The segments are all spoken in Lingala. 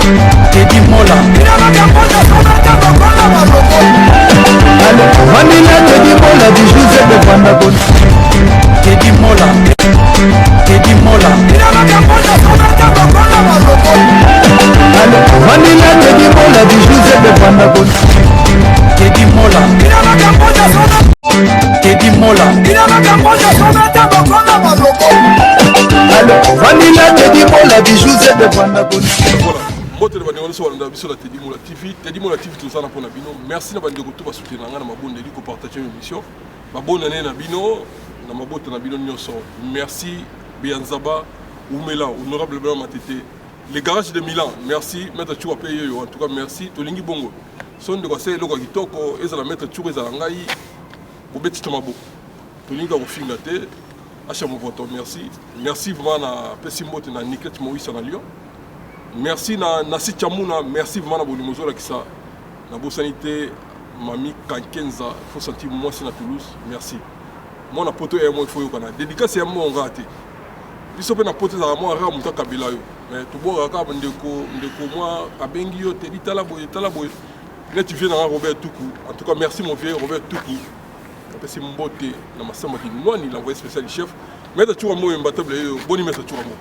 Teddy Mola Vanilla Teddy Mola du José de Vandagon Teddy Mola Teddy Mola Vanilla Teddy Mola du José de Vandagon Teddy Mola Teddy Mola Vanilla Teddy Mola du José de Vandagon. Mbote le bandeko so wanda biso la Teddy Mola TV tout ça na pona bino. Merci na bandeko to ba soutenir nga na mabonde liko partager émission. Ba bonne année na bino na mabote na bino nyonso. Merci Bianzaba Oumela honorable Blanc Matete. Les garages de Milan. Merci maître Chouwa paye en tout cas merci Tolingi Bongo. Son de conseil loko kitoko ezala maître Chouwa ezala ngai ko beti tomabo. Tolingi ko finga te. Acha mon vote merci. Merci vraiment na Pesimbote na Niket Moïse na Lyon. Merci na Nasi Chamuna, merci vraiment na Bolimozo la kisa. Na Bosanité, Mami Kankenza, faut sentir moi c'est na Toulouse. Merci. Moi na poto et moi il faut yokana. Dédicace à moi on rate. Biso pe na poto za moi ra muta kabila yo. Mais to bo ka ndeko moi abengi yo te ditala boye. Là tu viens na Robert Toukou. En tout cas merci mon vieux Robert Toukou. C'est mon beauté na masamba ki noni l'envoyé spécial chef. Mais tu vois moi imbattable boni mais tu vois moi.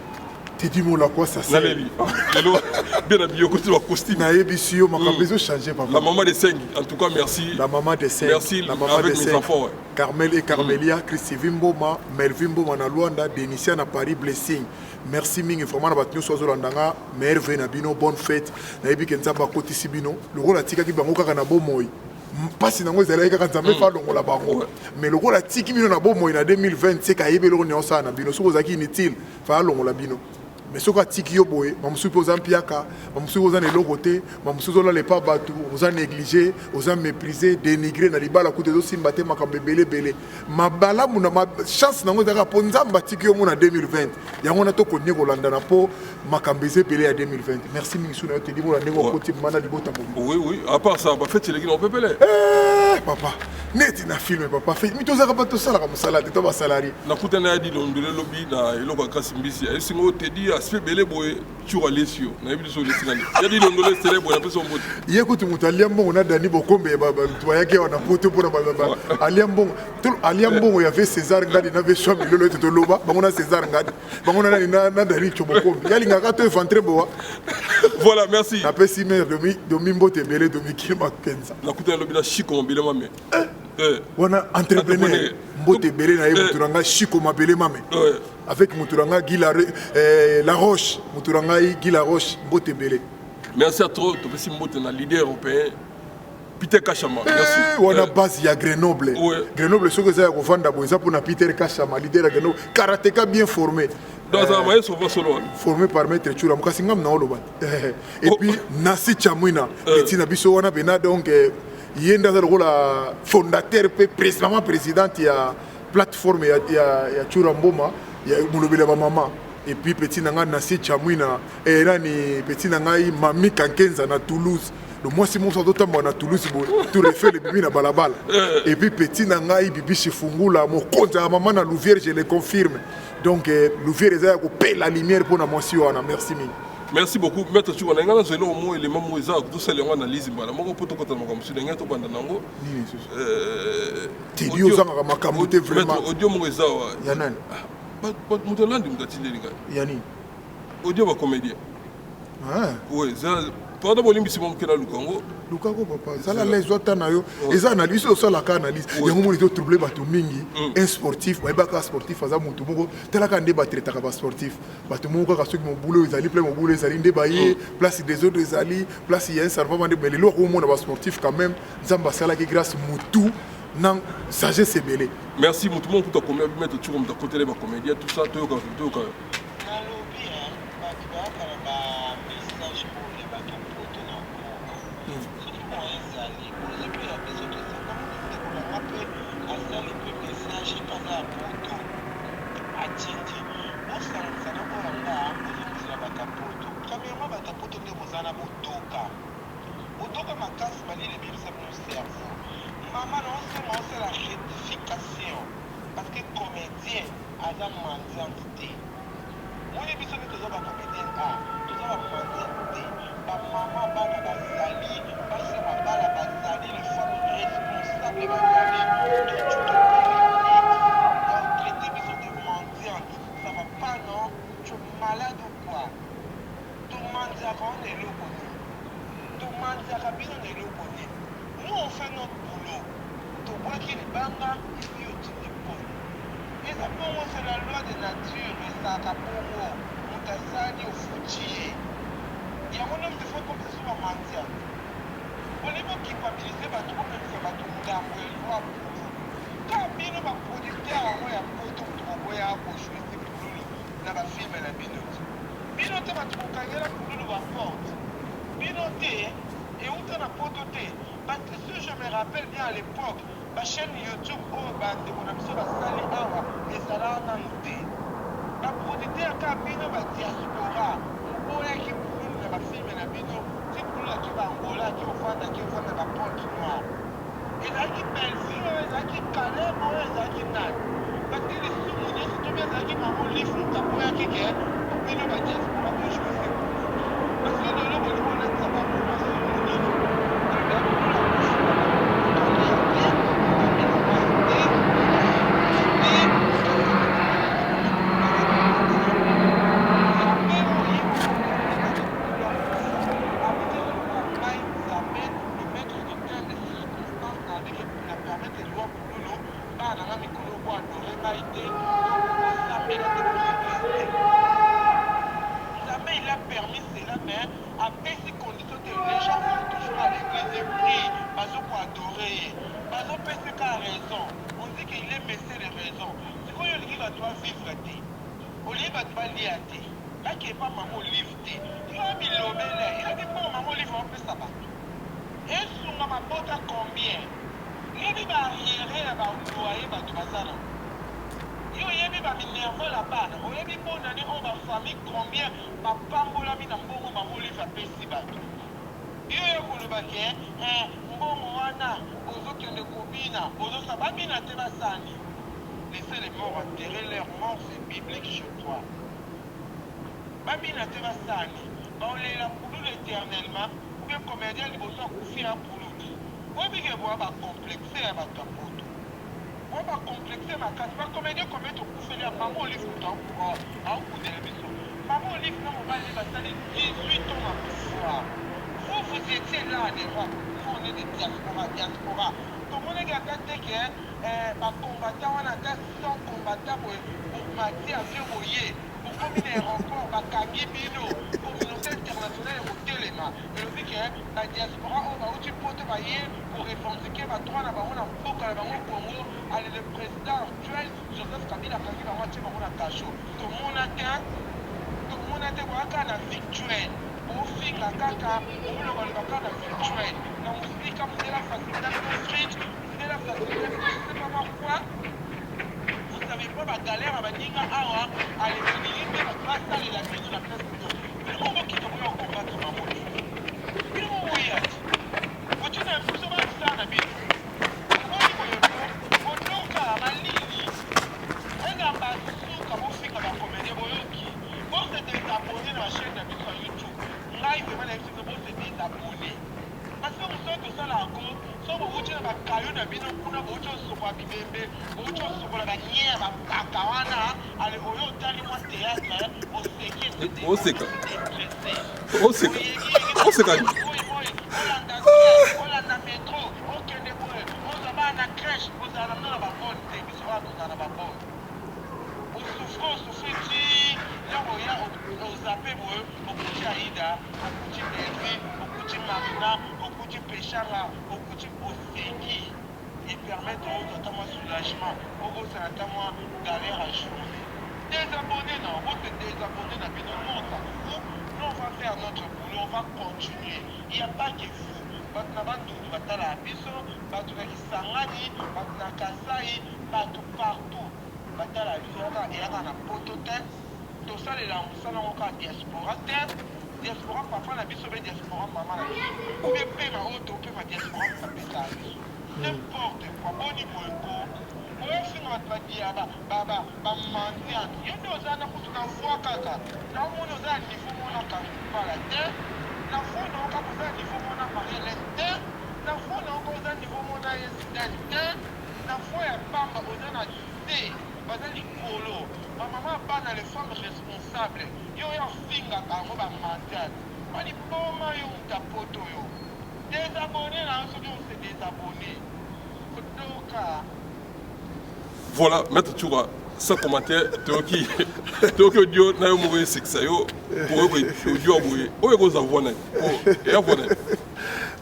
Teddy Mola quoi ça c'est bien habillé côté de costume na ebisio makabezo changer papa la maman de 5 en tout cas merci la maman de 5 merci la maman avec de mes 5 enfants Carmel et Carmelia Christy Vimboma Melvin Mboma na Luanda Denisia na Paris Blessing merci mingi vraiment na batnyo sozo landanga merve na bino bonne fête na ebi kenzamba koti sibino le rôle atika ki bango kaka na bomoy pasi nango ezala kaka nzambe fa longola bango mais le rôle atiki bino na bomoy na 2020 c'est ka yebe lo nyonsa na bino soko zaki inutile fa longola bino. Mais ce que tu as dit, je suis en piaka, je suis en côté, je suis en bateau, vous avez négligé, vous avez méprisé, dénigré, vous avez dit que vous avez belé belé. Ma bala, ma chance, vous avez répondu en 2020. Il y a un autre qui est en po, ma cambézé belé à 2020. Merci, Mingsu, vous avez dit que vous avez côté oui, à part ça, on fait les gens peut belé. Papa, net na film, papa, fait. Mais tu as pas tout ça, comme salade, tu as salarié. Na kutana dit dans le lobby, na eloko kasimbisi. Elle s'est dit aspect belé boy, tu as les yeux. Na ebi so les sinali. Il dit dans le télé boy, na personne boy. Yekuti mutaliambo on a Dani Bokombe baba, tu vois yake on a poté pour baba. Aliambo, tout Aliambo il y avait César Ngadi, il y avait Chom, le de Loba, on a César Ngadi. On a na Dani Chobokombe. Yali ngaka to ventre boa. Voilà, merci. Na pesi mère domi mbote belé domi kima kenza. Na kutana lobby na chiko mbele mame. On a entrepreneur mbote belé na muturanga chiko mabele mame. Avec muturanga Guy La Roche, muturanga Guy La Roche mbote belé. Merci à toi, tu es mbote na leader européen. Peter Kachama, merci. On a base à Grenoble. Grenoble ce que ça ko vanda boza pour na Peter Kachama, leader à Grenoble, karatéka bien formé. Dans un maïs on va solo. Formé par maître Chura Mukasingam na oloba. Et puis Nasi Chamwina, petit na biso wana bena donc yenda za la fondateur président président ya plateforme ya Chura Mboma ya mulobela ba mama. Et puis petit nanga Nasi Chamwina et là ni petit nanga Mami Kankenza na Toulouse. Le mois si mon soir d'autant à Toulouse tout refait le bibi na balabala. Et puis petit nanga bibi chifungula mon compte à maman na Louvière je le confirme. Donc Louvière est ko paye la lumière pour na monsieur ana merci mille. Merci beaucoup. Maître tu connais ngana zelo mo élément mo eza tout ça les analyse mbala moko poto kota mo monsieur denga to banda nango. Ti dio za makambo te vraiment. Maître audio mo eza wa. Yanani. Pas mutolandi mtatile linga. Yani. Audio ba comédien. Ah. Oui, ça pendant bolimbi si mon kena lukango. Lukango papa, ça la les autres na yo. Eza analyse so la ka analyse. Yango mo to troublé bato mingi. Un sportif, ba ka sportif aza mutu moko tela ka ndeba traiter ka sportif. Bato moko ka ceux qui mon boulot ils allaient plein mon boulot ils allaient ndeba yé, place des autres ils allaient, place il y a un servant de belé. Lo ko mo na ba sportif quand même, nzamba sala ki grâce mutu nan sagesse belé. Merci mutu mon pour ta comédie mettre tu comme ta côté les comédiens tout ça to ka. Maman, non c'est la rectification. Parce que comédien, Adam mendiantité. Moi, les personnes qui sont comédien, tous sont mendiantité. Pas on est là. Tout le monde a bien on est là. Nous, on fait notre boulot. Tout le monde qui est banga, et puis au type de pot. Et ça, pour moi, c'est la loi de nature. Et ça, pour moi, on t'a sali au foutier. Il y a un homme de fois comme ça sur la mentir. On est pas culpabilisé, bah, tout le monde fait bah, tout le monde a loi pour nous. Quand bien on va producteur, on va pour tout le monde, on va pour choisir pour nous, on va filmer la minute. Binote va tout kagera pour nous va porte. Binote et où t'en as pototé. Parce que si je me rappelle bien à l'époque, ma chaîne YouTube, oh, bah, de mon ami, va salir awa, et ça l'a annoncé. La producteur, quand bino va diaspora, on va qui pour nous, on va filmer la bino, c'est pour nous qui va Angola, qui va faire la porte noire. Et là qui Belgique, et là qui Calais, et là qui Nat. Parce que les sous-mouniers, c'est tout bien, là qui maman livre, on t'a pour qui est. Mais le bâtiment, pour la bouche, je fais. Parce que de l'eau, on a ça va pour moi, c'est mon livre. Laissez les morts enterrer leurs morts, c'est biblique chez toi. Babina Tevasani, on est là pour nous éternellement, ou bien comédien, il faut couper pour nous. On va complexer à ma capote. On va complexer ma casse. Ma comédien, comment tu coupes les maman livre pour un coup de la maison. Maman livre, non, on va aller passer 18 ans à pouvoir. Vous étiez là, des rois. Vous, on est des diaspora. Tout le monde est gâté que ma combattant, on a 100 combattants pour mater à vieux voyer. Pour combiner encore, ma Kagibino, communauté internationale au Téléma. Et le fait que la diaspora, on va aussi porter pour revendiquer ma droit dans le Congo, aller le président actuel, Joseph Kabila, qui va moitié dans le cachot. Tout le monde a la victoire. Au fin la caca, on le va la victoire. Donc, vous dites comme c'est la facilité de frites, c'est la facilité de c'est pas pourquoi. Vous savez pas ma galère à ma niga awa, allez venir, mais la place à la vie de la place de l'eau. Mais comment qui te voit en combat de ma mouille? Il m'a oublié. Vous tu n'as plus souvent ça, la vie. Vous voyez, vous n'avez pas ma ligne. Un ambassadeur comme on fait comme un comédien, vous êtes désabonné dans la chaîne de YouTube. Live, vous êtes désabonné. Parce que vous êtes ça là encore, soit vous êtes dans la caillou de bino, vous êtes sur la bibembe, vous êtes sur la manière, la cacawana, allez, vous êtes dans le théâtre, au séqué, au séqué. Hollanda métro, au Kénéboé, on va à la crèche, vous allez dans la bonne, vous allez dans la bonne. Au souffrez-tu, là où il y a aux appels, au petit Aïda, au petit Belvi, au petit Marina, au petit Péchara, au petit Oseki. Ils permettent notamment soulagement, au notamment galère à journée. Désabonnés, non, vous êtes désabonnés dans le monde. Nous, on va faire notre boulot, on va continuer. Il n'y a pas que vous. Batnabantu, Batala Abiso, Batuna Kisangani, Batuna Kasai, Batu partout. Batala Abiso, et à la potote. Tout ça, les langues, ça, on a diaspora. Diaspora, parfois, la biso, diaspora, maman, la biso. Ou bien, paie ma auto, paie ma diaspora, ça paie ça. N'importe quoi, bon niveau, on va faire notre diaba, baba, mendiant. Il y a des gens qui sont en foi, kaka. Là, on a un niveau, on a pas la terre. La foi, on a un niveau, on a marié l'inter. La foi, on a un niveau, on a incident. La foi, il y a pas on a thé. Bazali Kolo, ma maman pas dans les femmes responsables. Il y a un finger à moi, mendiant. On dit soki on se désabonner kotoka. Voilà, maître Tchoura, sans commentaire, Théoki audio na yo mourir sexe yo pour audio aboué. Oyo ko zavona. Et avona.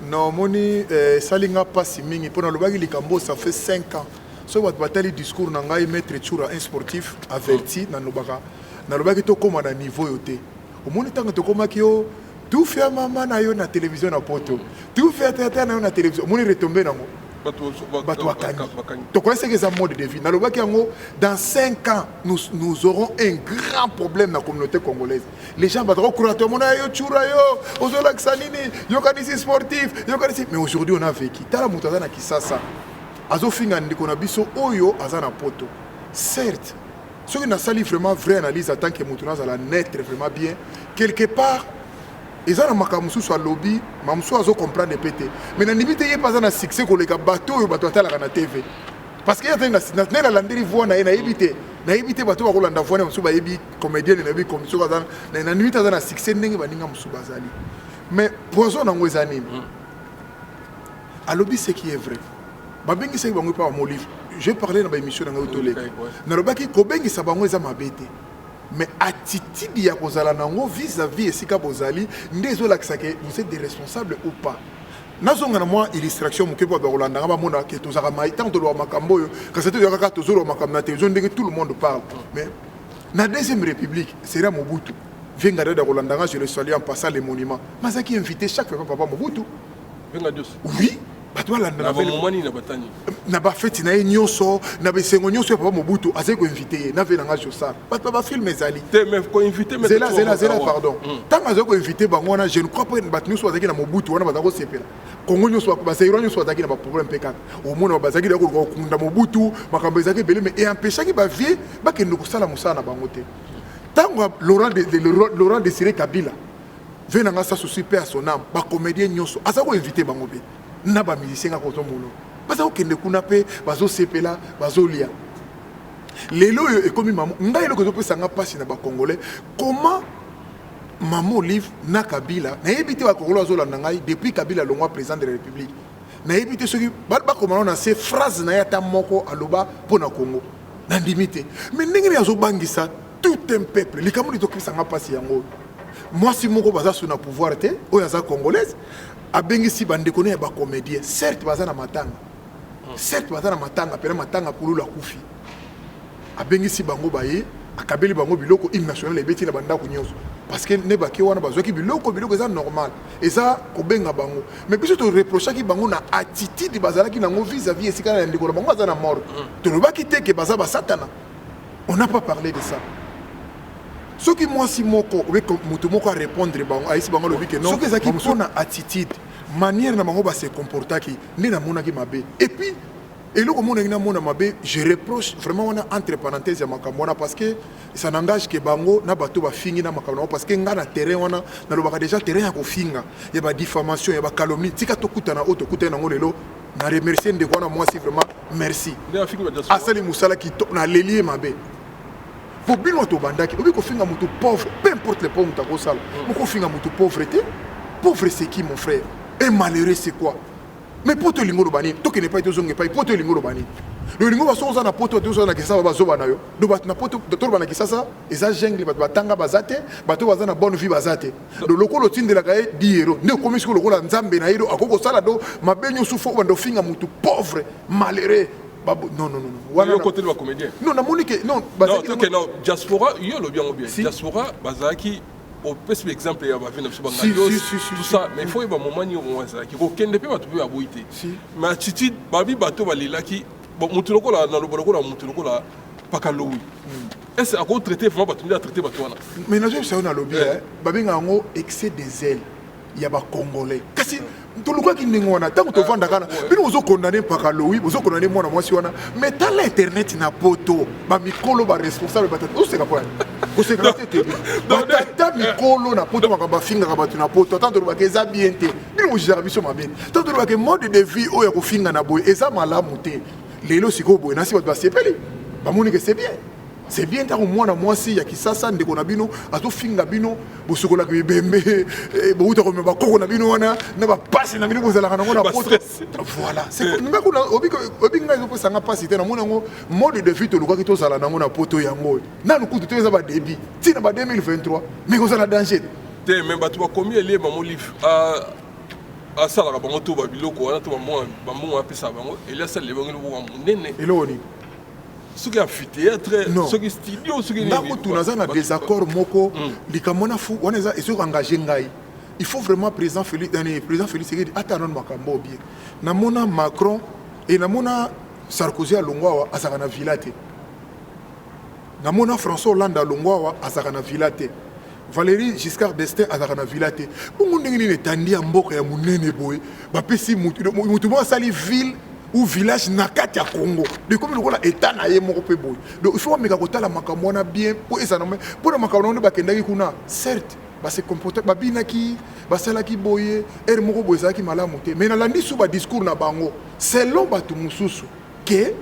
Non, moni salinga pasi mingi pona lobaki likambo ça fait 5 ans. So wat batali discours na ngai maître Tchoura un sportif averti na lobaki to koma na niveau yote. Omoni tanga to koma ki yo tout fait maman na yo na télévision na poto. Tout fait tata na yo na télévision. Moni retomber nango. Donc, c'est que ça mode de vie. Dans 5 ans, nous aurons un grand problème dans la communauté congolaise. Les gens vont dire, mais aujourd'hui, on a vécu. Certes, ceux qui ont vraiment vraie analyse en tant que Moutouna, ça naître vraiment bien. Quelque part, ils ont un lobby, ils ont comprendre les pétés. Mais dans limite, il n'y a pas de succès pour les bateaux et les bateaux à la TV. Parce qu'il y a des landries voix, il y a évité. Il y a évité bateaux à Rolanda voix, il y a comédien, il y a comme ça. Il y a limite à un succès, il y a bazali. Mais poison dans les années. À lobby, c'est qui est vrai. Babengi c'est que pas mon livre. J'ai parlé dans l'émission dans l'auto-lé. Dans le bac, Kobengi ça va moins à ma bête. Mais attitude ya kozala nango vis-à-vis esika bozali ndezo lakisa ke vous êtes des responsables ou pas. Nazonga na moi illustration mokepo ba Rolanda ba mona ke tozaka mai tant de lo makambo yo ka c'était yaka tozolo makambo na télévision ndenge tout le monde parle. Mais na deuxième république c'est Mobutu. Venga de Rolanda je le salue en passant les monuments. Mazaki invité chaque fois papa Mobutu. Venga Dios. Oui. Bato landa na momani na batani na ba feti na nyonso na be sengo nyonso papa Mobutu azeko invité na vela nga Jossar bato ba film ezali te mais ko invité mais zela pardon tant azeko invité bango na je ne crois pas bato nyonso azaki na Mobutu wana bazako sepela kongo nyonso ba sayiro nyonso azaki na ba problème peka au monde bazaki da ko kunda Mobutu makambo ezaki belé mais et empêcher ba vie ba ke ndoko sala musala na bango te tango Laurent Désiré Kabila vena nga sa souci paix à son âme ba comédien nyonso azako invité bango be na ba musicien ko to molo baza okende kuna pe bazo sepela bazo lia lelo yo ekomi maman ngai loko zo pesa nga pasi na ba congolais comment maman Olive na Kabila na ebité ba congolais zo landa ngai depuis Kabila longwa président de la République na ebité soki ba comment na ces phrases na yata moko aloba pona Congo na ndimité mais ndenge ya zo bangisa tout un peuple likamuli to pesa nga pasi yango moi si moko baza sur na pouvoir te oya za congolaise abengisi bandeko ne ba comédien certes baza na matanga pena matanga kulula kufi abengisi bango baye akabeli bango biloko hymne national ebeti na banda kunyoso parce que ne baki wana bazoki biloko eza normal eza kobenga bango mais biso to reprocher ki bango na attitude bazalaki nango vis-à-vis esika na ndeko bango baza na mort to lobaki te ke baza ba satana on n'a pas parlé de ça. Ce qui moi si moko mutu moko a répondre bango aisi bango lobi que non ce que zaki pona attitude manière na bango ba se comporter ki ni na mona ki mabe et puis et le comment na mona mabe je reproche vraiment on a entre parenthèses ya makamona parce que ça n'engage que bango na bato ba fingi na makamona parce que nga na terrain wana na lobaka déjà terrain ya ko finga ya ba diffamation ya ba calomnie tika to kutana auto kutana ngo lelo na remercier ndeko na moi si vraiment merci asali musala ki to na lelie mabe. Pour bien notre bandaki, on veut qu'on finisse un pauvre, peu importe les pauvres, on sale. On qu'on finisse un pauvreté. Pauvre c'est qui mon frère? Et malheureux c'est quoi? Mais pour te lingo bani, toi qui n'es pas été zongé pas, pour te lingo bani. Le lingo va sortir na poto, tu na kisa va zoba na yo. Do bat na poto, docteur bana kisa ça, et ça jungle bat batanga bazate, bato baza na bonne vie bazate. Le loco le tin de la gaye 10 euros. Ne comme si le loco la nzambe na iro, akoko sala do, ma benyo souffo bando finga mutu pauvre, malheureux. Non. Voilà le côté de la comédien. Non, na monique non. Non, diaspora, il y a le bien ou bien. Diaspora, bazaki, au petit exemple, il y a tout ça. Mais il faut y avoir un moment où on a qui aucun ne peut pas trouver à boiter. Mais attitude, babi bateau balila qui, bon, moutuloko là, dans le boloko là, moutuloko là, pas qu'à l'eau. Est-ce à quoi traiter vraiment bateau, traiter bateau là. Mais nous sommes dans le lobby, babi ngamo excès des ailes. Il y a des Congolais. Kasi tout le monde qui n'est pas tant que tu vends d'accord. Mais nous sommes condamnés par Aloui, nous sommes condamnés moi si on a. Mais dans l'internet n'a poto, ma micro ba responsable ba où c'est quoi? Où c'est quoi? Dans micro na poto ma ba finga ba tu na poto tant de ba que ça bien té. Nous j'ai biso ma bien. Tant de ba que mode de vie o ya ko finga na boy et ça malamu té. Lelo siko boy na si ba sepeli. Ba moni que c'est bien. c'est bien ntango mwana mwasi ya kisasa ndeko na bino azofinga bino bosokola ke bembe bouta ko ba koko na bino wana na ba passe na bino bozala kana ngona potre voilà c'est nga kuna obi nga zo sanga passe te na mona ngo mode de vie to lokaki to zala na ngona poto yango na lukutu to eza ba débit tina ba 2023 mais ko zala danger te même batu ba combien les mamo livre à ça la bango to ba biloko wana to ba mo apesa bango et là ça le bango lo nene eloni ce qui a fuité très ce qui studio ce qui ndako tunaza na désaccord moko likamona fu on est et sur engagé ngai il faut vraiment président Félix Tshisekedi attendre makambo bien na mona Macron et na mona Sarkozy a longwa azaka na vilate na mona François Hollande a longwa azaka na vilate Valérie Giscard d'Estaing azaka na vilate bongo ndenge ni tandi ya mboka ya munene boye ba pesi mutu mo sali ville ou village nakati ya Congo de comme le état na ye moko pe boy donc il faut meka kotala makambo na bien pour esa na pour makambo na bakendaki kuna certes ba se comporter ba binaki ba sala ki boye moko boye za ki malamu te mais na landi sou ba discours na bango selon batu mususu que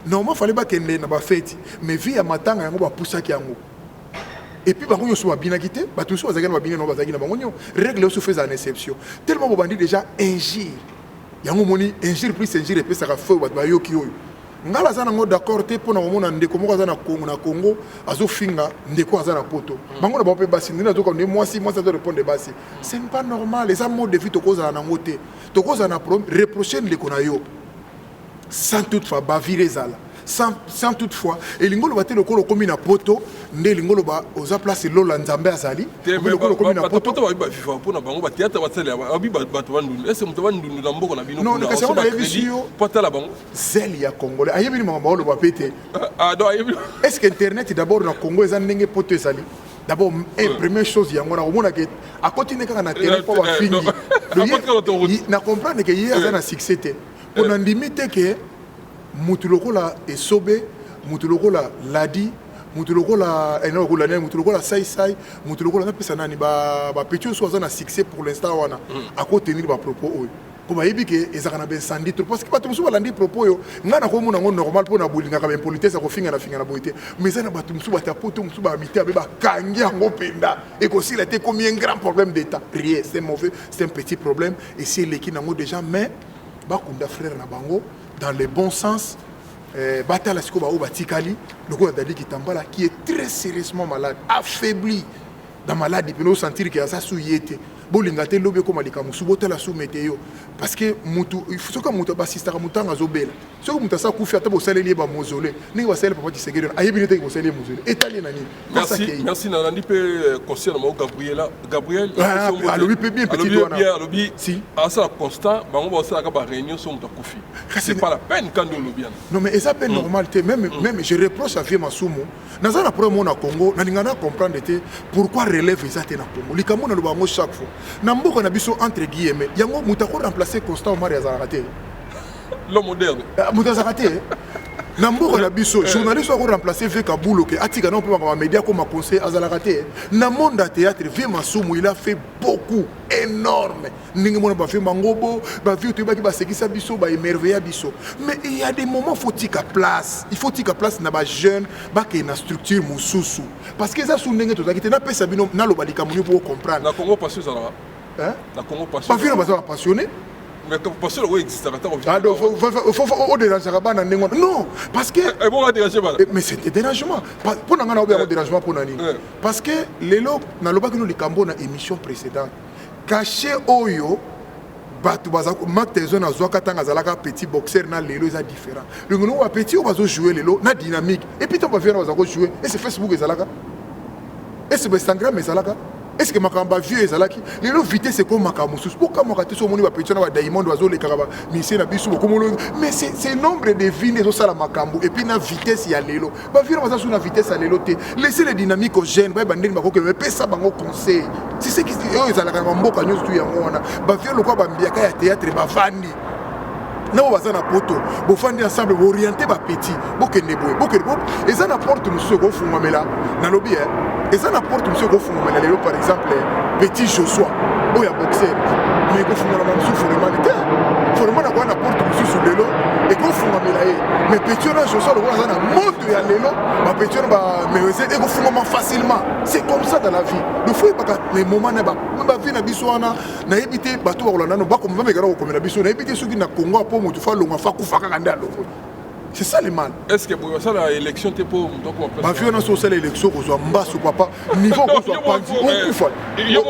normalement fallait ba kende na ba fête mais vie ya matanga yango ba pusaki yango et puis bango sou ba binaki te batu sou bazaki na ba binaki no bazaki na bango nyo règle sou fait en exception tellement bo bandi déjà ingire yango moni injure plus injure pe saka feu bat bayoki oyo ngala za nango d'accord te pona komona ndeko moko za na Congo azo finga ndeko za na poto bango na ba pe basi ndina to ko ne moi ça doit répondre basi c'est pas normal les mode de vie to koza na ngote to koza na reprocher ndeko na yo sans toutefois ba virezala sans toutefois et lingolo baté le kolo komi na poto nde lingolo ba oza place lola nzambe azali le kolo komi na poto to ba viva pona bango ba théâtre ba tsela abi ba to bandu est-ce que to bandu na mboko na bino non kasi on a vu pota la bango zeli ya congolais ayebi ni mama lo ba pété do ayebi est-ce que internet d'abord na Congo eza ndenge poto ezali d'abord première chose yango na omona ke a continuer kaka na terrain pour ba fingi na comprendre que hier eza na succès te on a limité que mutulokola esobe mutulokola ladi mutulokola mutulokola sai mutulokola na pesa nani ba petit so na succès pour l'instant wana à côté tenir ba propos oyo comme yebi ke ezaka na ben sandi trop parce que bato musu balandi propos yo ngana ko mona ngo normal pour na bolinga ka ben politesse ko finga na boité mais ça na bato musu bata poto musu ba mité ba kangi ngo penda et que s'il était comme un grand problème d'état rien c'est mauvais c'est un petit problème et c'est l'équipe nango déjà mais ba kunda frère na bango dans le bon sens, Batala Sikoba ou Batikali, le roi d'Ali Kitambala, qui est très sérieusement malade, affaibli dans maladie, puis nous sentir qu'il y a ça sous-yété. Bolingate lobe comme alika musubote la sous météo parce que mutu il faut que mutu basista mutanga zobela so que mutu sa kufi ata bo saleli ba mausolée ni wa sele papa Tshisekedi ayebi nete ko saleli mausolée étalé nani merci na nandi pe conseil na Gabriel alobi pe bien petit doigt alobi si à ça constant bango ba sala ka ba réunion so mutu kufi c'est pas la peine quand on lobi non mais ça peine normalité même je reproche à Vieux Masumo dans un problème na Congo na lingana comprendre pourquoi relève ça na Congo likamona lo bango chaque fois na mboka na biso entre guillemets yango mutako remplacer Constant Omar Yazarate l'homme moderne mutazarate na mboka na biso journaliste ko remplacer Veka Boulou que atika na peut pas média comme conseil Azarate na monde théâtre Vieux Masumu il a fait beaucoup énorme ningi mona ba fait mangobo ba vieux to ba ki ba sekisa biso ba émerveiller biso mais il y a des moments faut tika place il faut tika place na ba jeune ba ke na structure mususu parce que ça sou ndenge to zakite na pesa bino na lobalika moni pour comprendre na Congo passion ça là hein na Congo passion pas vieux ba passionné mais comme passion le existe ah donc faut au déranger bana ndenge non parce que bon la déranger bana mais c'était dérangement pour na ngana obe dérangement pour nani parce que lelo na lobaki no likambo na émission précédente caché oyo batu bazako Marc Tezo na zwaka tanga zalaka petit boxeur na lelo est différent le ngono wa petit o bazo jouer lelo na dynamique et puis tant ba faire bazako jouer et c'est Facebook ezalaka et c'est Instagram ezalaka est-ce que makamba vieux ezalaki lelo vitesse c'est comme makamba sous pourquoi mokati so moni ba petit na ba diamond bazo le karaba mise na biso comme mais c'est nombre de vies les sala makambo et puis na vitesse ya lelo ba vieux bazo na vitesse ya lelo te laisser les dynamiques aux jeunes ba bandeli bako me pesa bango conseil si c'est qui ezalaka na mboka nyoso tu yango wana ba vieux lokwa ba mbiaka ya théâtre ba vandi na baza na poto bo fandi ensemble bo orienter ba petit bo kende boye et ça n'apporte monsieur go fungamela na lobby et ça n'apporte monsieur go fungamela lelo par exemple petit Joshua oya boxer mais go fungamela monsieur fungamela vraiment na na porte mosusu lelo ekofungamela ye mais petit na joso lokola aza na moto ya lelo bapeti wana bamese ekofungama facilement. C'est comme ça dans la vie. Le faut pas les moments na vie na biso wana nayebi te bato bakolanda no bakoma bamekala kokomela biso nayebi te soki na Congo po moto fa longa fa kufa kaka nde alongo. C'est ça le mal. Est-ce que pour ça l'élection t'es pour donc on ba viona so sala élection ko zo mbaso papa niveau ko zo pandi on kufa. Yo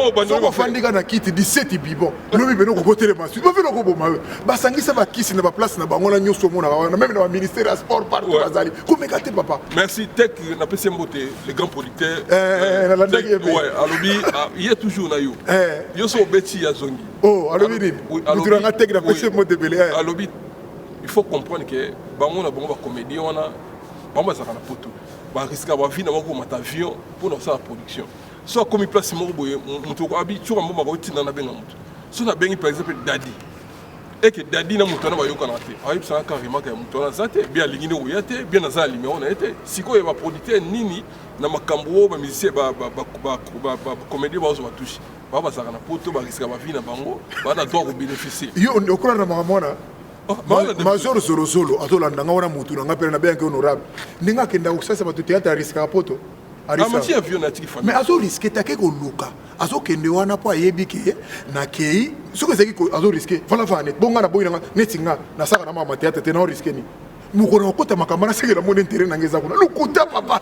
fandika na kiti 17 bibon. Lobi beno ko côté le masu. Ba vino ko boma. Ba sangisa ba kisi na ba place na bango na nyoso mona na même na ministère des sports partout bazali. Ko mekate papa. Merci Tech na PC Mbote le grand producteur. Na la ndaki ebe. Ouais, alobi il est toujours na yo. Yo so beti ya zongi. Oh, alobi ni. Muturanga Tech na PC Mbote belé. Alobi il faut comprendre que bango na bango ba comédien wana bango za kana poto ba risque ba vie na bango mata avion pour dans sa production so comme place mo boye muto ko abi tshura mo ba ko tina na benga muto so na bengi par exemple Daddy et que Daddy na muto na ba yoka na te ayi ça carrément que muto na zate bien lingine o yate bien na za limi on a été siko ya ba producteur nini na makambo ba musicien ba comédien ba zo ba touche ba za kana poto ba risque ba vie na bango ba na droit ko bénéficier yo okora na mamona Major Zolo atolanda nga wana mutu na ngapela na bien honorable ndinga kenda kusasa batu théâtre risque poto amati avion na tiki famille mais azo risque take ko luka azo kende wana po ayebi ke na kei soko zeki ko azo risque vala vane bonga na boyinga netinga na saka na mama théâtre te na risque ni mukona kota makamana seke na mone intérêt na ngeza kuna lukuta papa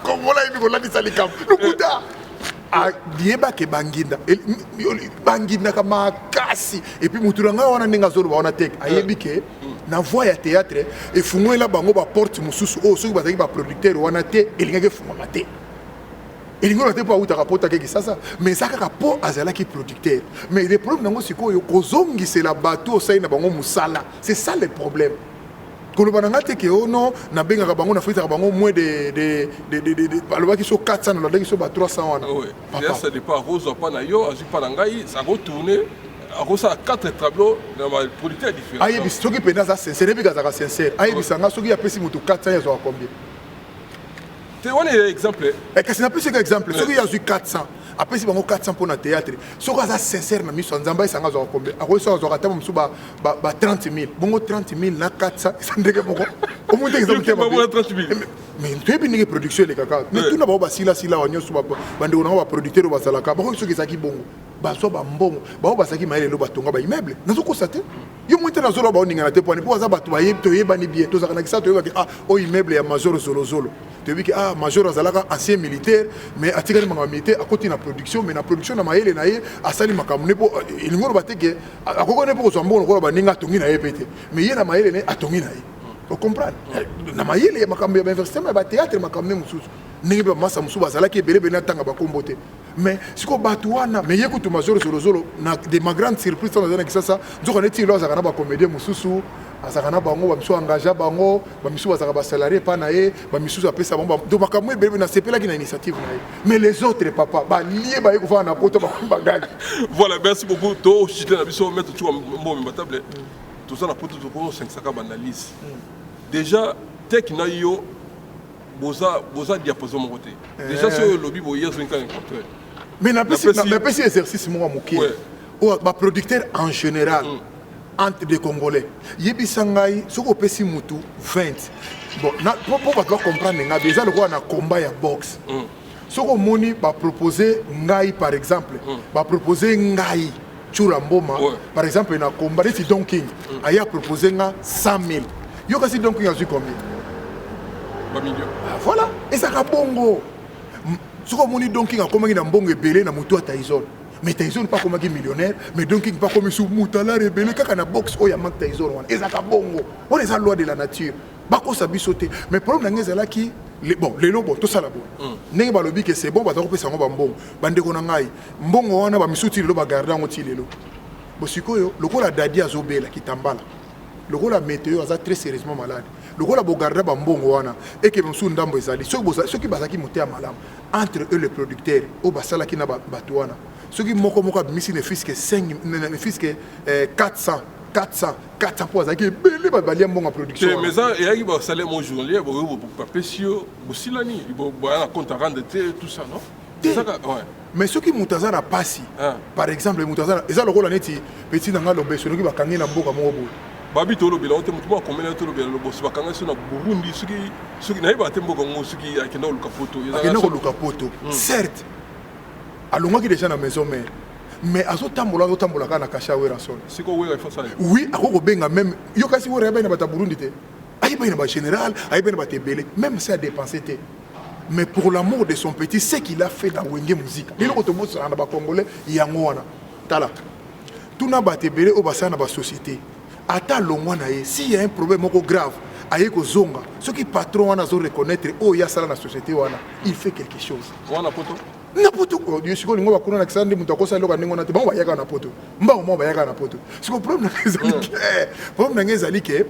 komola ibi ko landisa likam lukuta dieba ke banginda kama kasi et puis muturanga wana ninga zolo wana tek ayebi ke na voix ya théâtre et fungwela bango ba porte mususu o soki bazaki ba producteur wana te elinga ke fungwa mate elinga te pa uta rapota ke sasa mais ça kaka po azala ki producteur mais le problème nango siko yo kozongi c'est la bateau ça na bango musala c'est ça le problème. Quand on a dit que non, na benga kabango na frita kabango moins de alors qui sont 400 na qui sont 300 wana. Oui. Ça dépend rose pas na yo, azu pas ngai, ça retourner à ça 4 tableaux dans ma producteur différent. Aïe bi soki pena ça sincère, bi kaza sincère. Aïe bi sanga soki apesi mutu 400 ya zo combien. Tu vois un exemple. Et que c'est n'a plus un exemple, soki ya zu 400. Après si bango 400 pour na théâtre so ka za sincère na miso nzamba isanga zo combien ako so zo katama musu ba 30 000 bongo 30 000 na 400 sandeke moko au moins exemple tema 30 000 mais tu es bien production les kaka mais tout na ba sila wa nyoso ba bande ona ba producteur ba salaka ba ko so ki bongo ba so ba mbongo ba ba saki maele lo ba tonga ba immeuble na zo ko sate yo mwite na zolo ba oninga na te pone po za ba to ba ye to ye bani bien to za kana kisa to ye ba o immeuble ya major zolo tu dis que major azalaka ancien militaire mais atikani manga militaire à côté na production mais na production na maele na ye asali makamune po ilingoro bateke akokone po zo mbongo ko ba ninga tongi na ye pete mais ye na maele ne atongi na ye vous comprenez na maele makambe ya investissement ba théâtre makambe mususu ningi ba masa mususu azalaki ebele bena tanga ba kombote mais siko batu wana mais ye kutu major zolo na de ma grande surprise dans na kisasa nzoko neti lo azaka na ba comédien mususu azakana bango bamisu engagé bango bamisu azaka ba salarié pa na ye bamisu apesa bango do makamwe bebe na sepela ki na initiative na ye mais les autres papa ba lié ba yeko fa na poto ba bagage. Voilà, merci beaucoup to chité na biso mettre tout mo me table tout ça na poto to ko 500 ka analyse déjà tek na yo boza diapason mon côté déjà sur le lobby bo hier 5 ans rencontré mais na pesi exercice mo moké o ba producteur en général entre les Congolais. Yebi sangai soko pesi mutu 20. Bon, na pour pas comprendre nga déjà le quoi na combat ya boxe. Soko moni ba proposer ngai par exemple, ba proposer ngai Tshura Mboma par exemple na combat de Don King, aya proposer nga 100 000. Yo kasi Don King a eu combien? Ba million. Voilà, et ça ka bongo. Soko moni Don King a komaki na mbongo ebele na mutu ataizol. Mais Tyson pas comme un millionnaire, mais donc il pas comme sous Moutala rebelle quand on a boxe oh ya manque Tyson on est à bongo on est à loi de la nature bako sabi sauter mais problème ngeza là qui bon les lobo tout ça là bon n'est pas le but que c'est bon ba to pesa ngo ba mbongo bande ko na ngai mbongo wana ba misuti lo ba garder ngo ti lelo bosikoyo lokola dadi azobela kitambala lokola météo aza très sérieusement malade lokola bo garder ba mbongo wana et que msu ndambo ezali ceux qui bazaki moté malam entre eux les producteurs au basala ki na bato wana ceux qui moko misi ne fisque 5 ne fisque 400 pour ça qui belé ba balia mbongo production mais ça et il va salaire mon journalier bo papesio bo silani bo na compte rendre tout ça non mais ceux qui mutaza na pasi par exemple mutaza eza lokola neti petit nanga lobeso noki bakangi na mboka moko boye babi tolobela ote mutu moko akomeli tolobela loboso bakanga so na Burundi soki nayeba te mboka ngo soki akenda koluka poto akenda koluka poto certes alongwaki déjà na maison mère mais azotambola kaka na kasha wera son siko wera ifasa oui akoko benga même yo kasi wera yeba na bata Burundi te ayeba na ba général ayeba na ba tebele même ça a dépensé te. Mais pour l'amour de son petit, ce qu'il a fait dans Wenge Musique. Il y a des Congolais, il y a Tala. Tout n'a pas été belé au bassin de la société. Ata longwana, s'il y a un problème grave, aïe ko zonga, ceux qui patron wana zo reconnaître, oh il y a ça dans la société wana, il fait quelque chose. Wana poto. N'importe quoi. Dieu siko lingo bakuna na kisande mutako sa loka ningo na te ba ba yaka na poto. Mba mo ba yaka na poto. Siko problème na ezali. Problème na ezali ke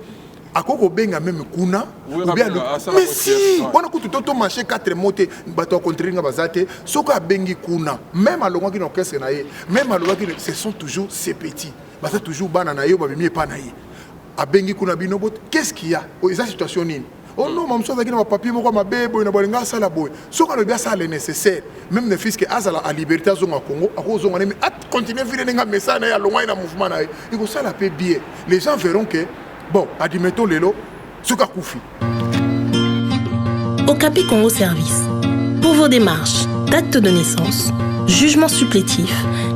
akoko benga même kuna ou bien mais si on a kutu toto marché 4 moté bato contre nga bazate soko abengi kuna même alongwa ki na orchestre na ye même alongwa ki ce sont toujours ces petits basa toujours bana na yo ba bimi pa na ye abengi kuna bino bot qu'est-ce qu'il y a eza situation nini oh non mamso za ki na papier moko mabebo na bolinga sala boy soko le bien ça le nécessaire même ne fils que azala à liberté zonga Congo akozonga mais at continuer vile nga message na ya longwa na mouvement na ye il faut ça la paix bien les gens verront que bon, admettons Lelo, Souka Koufi. Okapi Congo Service. Pour vos démarches d'acte de naissance, jugement supplétif,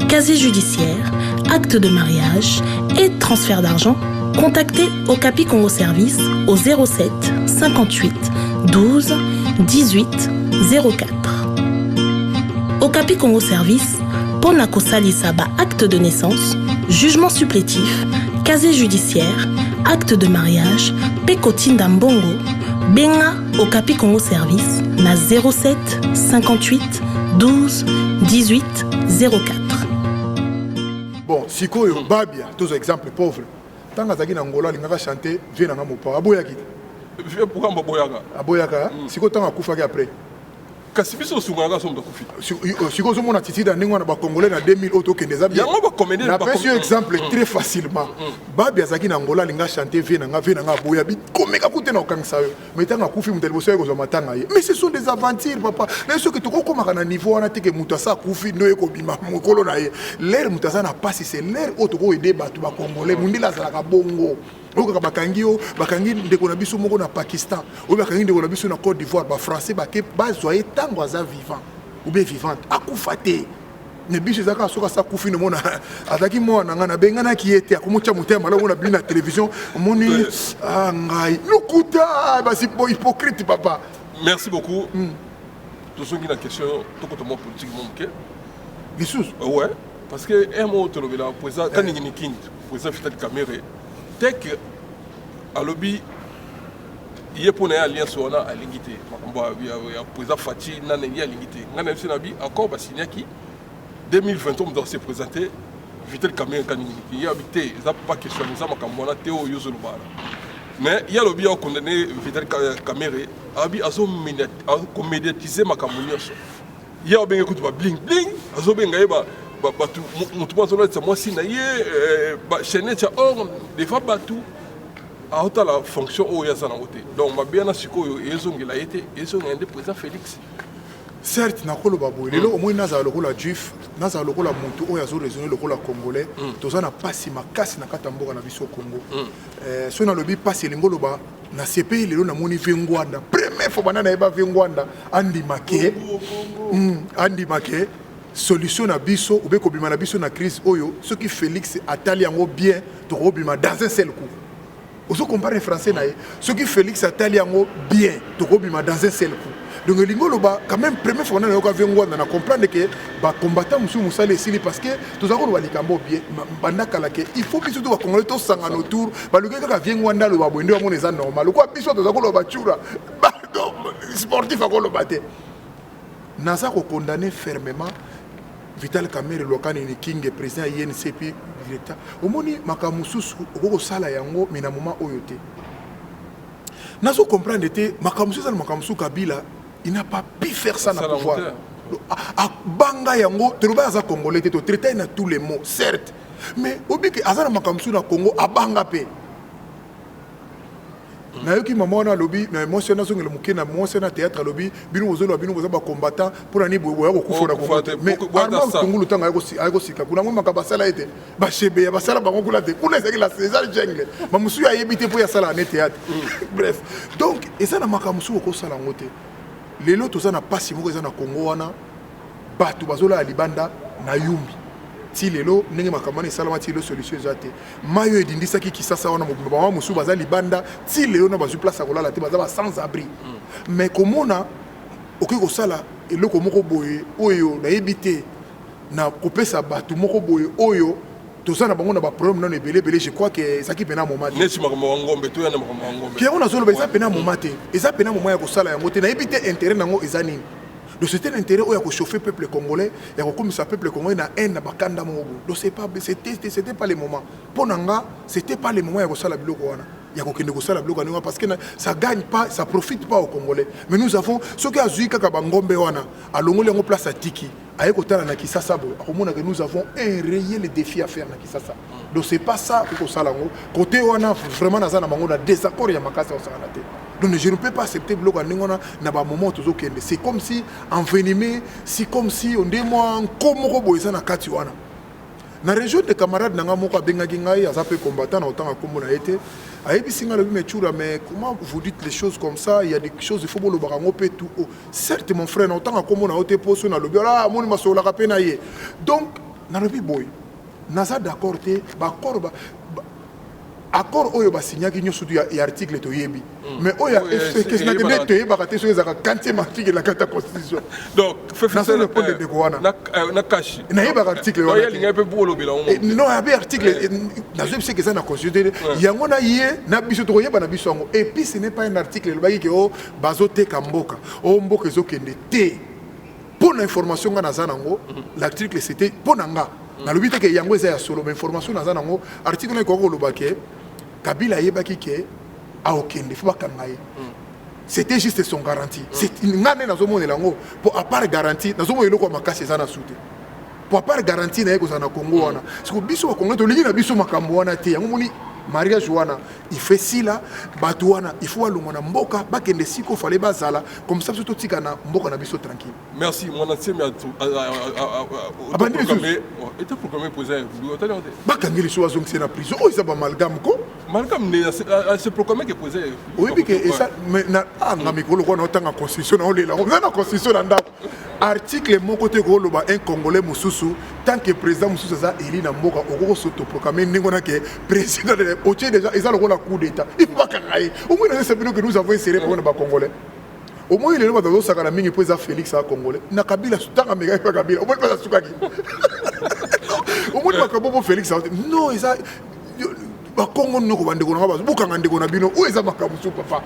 casier judiciaire, acte de mariage et transfert d'argent, contactez Okapi Congo Service au 07 58 12 18 04. Okapi Congo Service, Pona Kosali Saba acte de naissance, jugement supplétif, casier judiciaire, acte de mariage, Pekotinda Mbongo, Benga Okapi Congo Service, na 07 58 12 18 04. Bon, sikoyo babia, tous exemples pauvres. Tant que Zaki Nangola, il n'a chanté, viens dans mon père. Aboyaki. Pourquoi Aboyaka? Aboyaka, siko tant à Koufaki après. Kasi biso sunganga somo kufi siko zo mona titi da ndingwa na ba congolais na 2000 auto kende ya ngo ba comédien na pesi exemple très facilement babi azaki na Angola linga chanter vie na nga boya bi komeka kute na okangisa yo metanga kufi muteli boso yeko zo matanga ye mais ce sont des aventures papa na ce que to kokoma na niveau wana teke mutasa kufi ndo yeko bima mukolo na ye l'air mutasa na passe c'est l'air auto ko aider batu ba congolais mundila zala ka bongo oka bakangi ndeko na biso moko na Pakistan ou bakangi ndeko na biso na Côte d'Ivoire ba français ba ke ba zoyer tango aza vivant ou bien vivante akufate ne biso zaka soka sa kufi no mona ataki mo na ngana bengana ki ete akomucha mutema la mona bina télévision moni ngai lokuta ba si hypocrite papa. Merci beaucoup. Tout ce qui la question tout côté mo politique mon ke bisous ouais parce que un mot to le président kaningini king président Vital Kamerhe tek alobi il y a pour une alliance on a à l'ingité ya président Fati nana ya l'ingité ngana msi nabi encore ba signer qui 2020 on doit se présenter Vital Kamerhe kaningini il y a habité ça pas question ça makambo na teo yozo lubala mais il y a lobby a condamné Vital Kamerhe abi azo médiatiser makambo nyonso il y a benga kutu ba bling bling azo benga yeba batu mutu mwanzo la moi si na ye ba chaîne cha or des fois batu a autant la fonction au ya sana ote donc ma bien na sikoyo ezongela été ezongende président Félix certes na kolo babo lelo au moins naza lokola juif naza lokola mutu oya zo raisonner lokola congolais toza na pasi makasi na katamboka na biso Congo so na lobi pasi lingolo ba na CPI lelo na moni vengwanda première fois banana eba vengwanda andi make solution na biso ou bien kobima na biso na crise oyo ce qui Félix atali yango bien to kobima dans un seul coup ozo comparer français na ce qui Félix atali yango bien to kobima dans un seul coup donc lingolo ba quand même première fois na yoka vengwanda na comprendre que ba combattant musu musale sili parce que tozako ba likambo bien banda kala que il faut biso to ba congolais to sanga no tour ba luka ka vengwanda lo ba bwende mo neza normal ko biso tozako lo ba chura ba sportif akolo bate nasa ko condamner fermement Vital Kamerhe lokani ni king président INCP directeur omoni makamususu okoko sala yango mina moma oyote nazo comprendre te makamususu na makamusu Kabila il n'a pas pu faire ça na pouvoir a banga yango teloba za congolais te to traiter na tous les mots certes mais obiki azana makamusu na Congo a banga pe nayoki mama wana alobi na émotion na zongela moke na mwasi na théâtre alobi bino bozolo bino boza ba combattant pour ani boya kokufa na Congo mais Armand Tungulu tanga ayako sika kuna ngoma kabasala ete ba chebe ya basala bango kula te kuna ezaki la César Jungle mamusu ya yebite pour ya sala na théâtre bref donc eza na makamusu ko sala ngote lelo toza na pasi moko eza na Congo wana batu bazola ya libanda na yumbi ti lelo ndenge makamani salama ti lelo solution ezate mayo edindisaki kisasa wana mobamba musu baza libanda ti lelo na bazu place akolala te baza ba sans abri mais komona okoki kosala eloko moko boye oyo nayebi te na kopesa batu moko boye oyo toza na bango na baproblème nano ebele je crois que ezaki pena moment te neti makambo ya ngombe to ya na makambo ya ngombe pierre nazoloba eza pena moment te eza pena moment ya kosala yango te nayebi te intérêt nango eza nini. Donc c'était l'intérêt où il y a chauffer le peuple congolais, il y a comme ça peuple congolais na haine na bakanda mongo. Donc c'était pas le moment. Pour Nanga, c'était pas le moment où il y a ça la biloko wana. Il y a kokende ko ça la biloko wana parce que ça gagne pas, ça profite pas aux Congolais. Mais nous avons ce qui a zui kaka bangombe wana, a longoli en place à Tiki. Avec autant na Kisasa bo, que nous avons un réel défi à faire na Kisasa. Donc c'est pas ça que ça lango. Côté wana vraiment na zana bango na désaccord ya makasa osana te. Donc je ne peux pas accepter bloc en ningona na ba moment toujours kende. C'est comme si envenimé, c'est comme si on dit moi comme robo isa na kati wana. Na région de camarades nanga moko bengaki ngai azape combattant na autant comme na été. Ayebi singa le mechura mais comment vous dites les choses comme ça, il y a des choses il faut bolo barango pe tout. Certes mon frère na autant comme na ote poso na lobi la moni masola ka pe na ye. Donc na lobi boy. Naza d'accord te ba korba accord oyo ba signaki nyoso du article to yebi mais oyo qu'est-ce na que te ba katé so ezaka quantième article la carte constitution donc fait le point de dégoana na kashi na yeba article wana il y a peu bolo bila non ya be article na zo c'est que ça na constitution yango na ye na biso to yeba na biso ngo et puis ce n'est pas un article le baki ke o bazote kamboka o mboka ezokende te pour l'information nga na zanango l'article c'était pour nanga na lobite ke yango eza ya solo mais information na zanango article na ko lobake Kabila yebaki ke aokende faut bakanga ye c'était juste son garantie c'est ngane na zomo nelango pour à part garantie na zomo eloko makasi za na soute pour à part garantie na yeko za na Congo wana siko biso ba Congo to lingi na biso makambo wana te yango moni mariage wana il fait si là batu wana il faut alunga na mboka bakende siko fallait bazala comme ça tout tika na mboka na biso tranquille. Merci mon ancien et tu programmé poser bakangeli so azongisi na prison o isa ba amalgame ko malgame ne c'est programmé que poser oui puis que ça mais na mikolo ko na otanga constitution na olela na constitution na ndako article mon côté ko loba un congolais mususu tant que président mususu za eli na mboka okoko soto proclamer ngona que président de otie déjà ils ont le coup d'état il faut pas karaye au moins c'est que nous avons inséré pour les congolais au moins il est là dans ça mingi pour ça Félix à congolais na Kabila sutanga mega pas Kabila au moins pas sukaki au moins pas Kabila Félix non ils a ba Congo noko bande ko na ba bukanga ndeko na bino o eza makamusu papa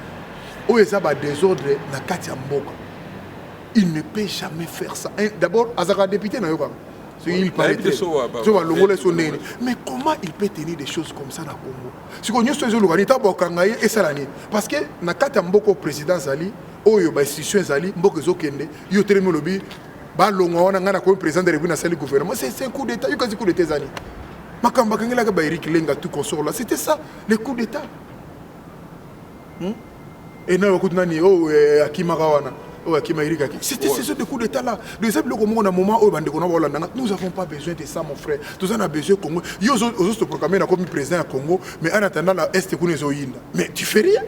o eza ba désordre na kati ya mboka il ne peut jamais faire ça d'abord azaka député na yoka il paraît mais comment il peut tenir des choses comme ça dans le Congo? Si on y parce que na kata mboko président Zali, oyo ba institution Zali, mboko zokende, yo terme lobby, ba longa wana ngana ko président de la République na gouvernement, c'est un coup d'état, yo kasi coup d'état Zali. Makamba kangela ka ba Eric Lenga tout consort là, c'était ça, le coup d'état. Et na ko tunani o akimaka wana. C'était ce coup d'état là. Nous n'avons pas besoin de ça, mon frère. Nous en avons besoin Congo. Ils ont proclamé comme président à Congo, mais en attendant la Est, mais tu fais rien.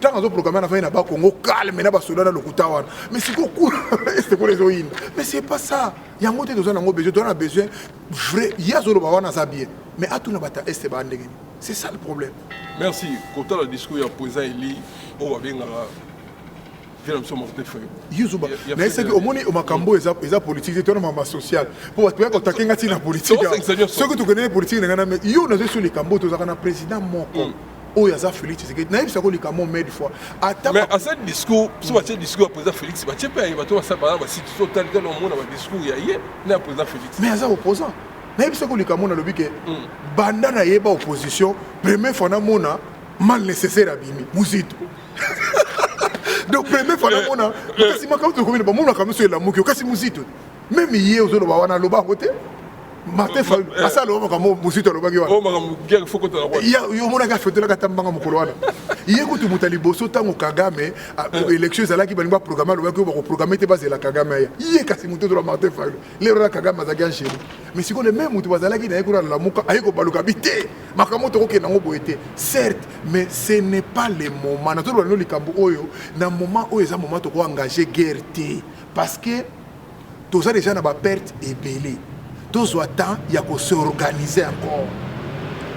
Tant que proclamé à Congo, calme, mais mais c'est beaucoup. Mais c'est pas ça. Il y a besoin vrai. Il y a mais à tout le monde, c'est ça le problème. Merci. Quand le discours est président Eli, on va bien. Mais c'est que au moins au Makambo ils ont politique c'est un social pour tu attaquer ngati na politique ce que tu connais politique mais yo na sur les Kambo tu as un président moko o yaza Félix c'est que na bisa ko les Kambo mais des fois mais à ce discours si va discours président Félix va pas il va tout ça par si tu total dans le monde va discours il y a na président Félix mais yaza opposant na bisa ko les Kambo na lobi ke banda na yeba opposition premier fois na mona mal nécessaire abimi muzito. Donc premier fois na mona kasi makamu to komina ba mona kamu so la muki kasi muzito même hier aux ba wana loba côté Martin fa asa loba kamu muzito loba ki wana o makamu guerre faut que tu la yo mona ka fete la katambanga mukolo wana hier kutu mutali boso tango Kagame élection ezalaki balinga programme lobaki ba programmer te base la Kagame hier kasi mutu to Martin Fayulu lero la Kagame azaki en chéri mais siko le même mutu bazalaki na yeko la muka ayeko baluka bité makambo to ko nango boyete certes mais ce n'est pas le moment na to lo likambo oyo na moment oyo eza moment to ko engager guerre te parce que tous ça déjà na ba perte ebelé tous attend ya ko se organiser encore